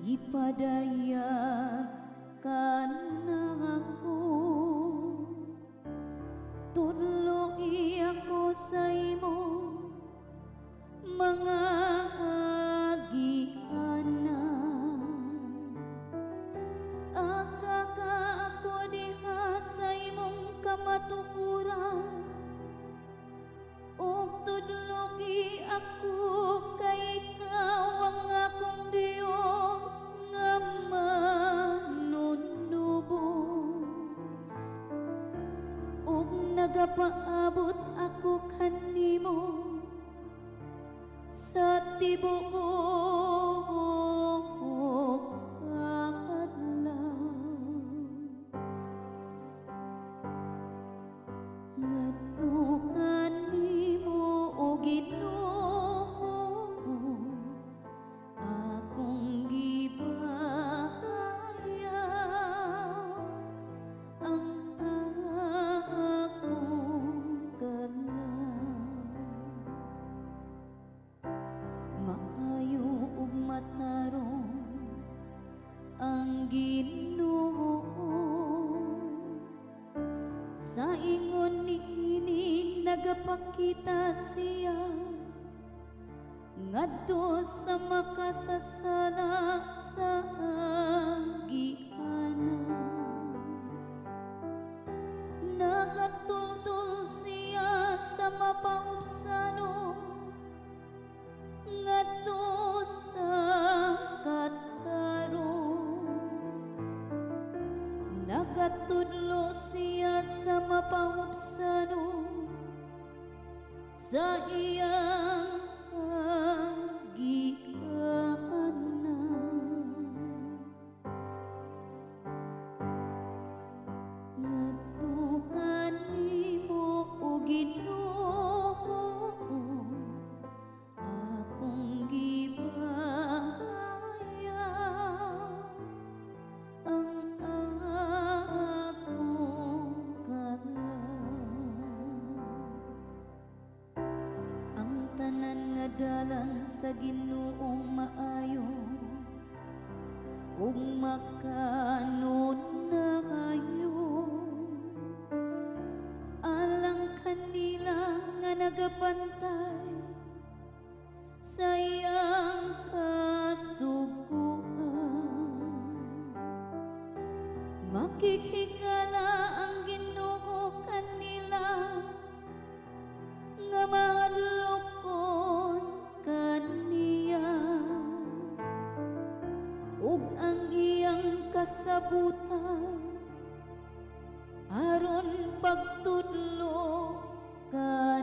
ipadayag ka na ako, tudloi ako sa imo mga agianan. Akaka ako diha sa imong kamatukuran, ug tudloi ako kay ikaw ang akong Dios nga manunubos. Ug nagapaabot ako kanimo sa tibuok adlaw, ngadto kanimo o Ginoo akong gibahayaw ang akong ganaw. Maayo ug matarong ang Ginoo sa ingon niini, nagapakita siya ngadto sa makasasala sa agianan. Nagatultol siya sa mapaubsano ngadto sa katarong. Nagatudlo siya sa mapaubsano sa iyang agianan. Ngadto kanimo o Ginoo akong gibahayaw ang akong ganaw. Ang tanan nga dalan sa Ginoong maayo, ug makanon na kayo alang kanila nga nagabantay sa iyang kasuguan. Makikhigala ang Ginoo kanila nga mahadlokon kaniya, ug ang iyang kasabutan aron pagtudlo ka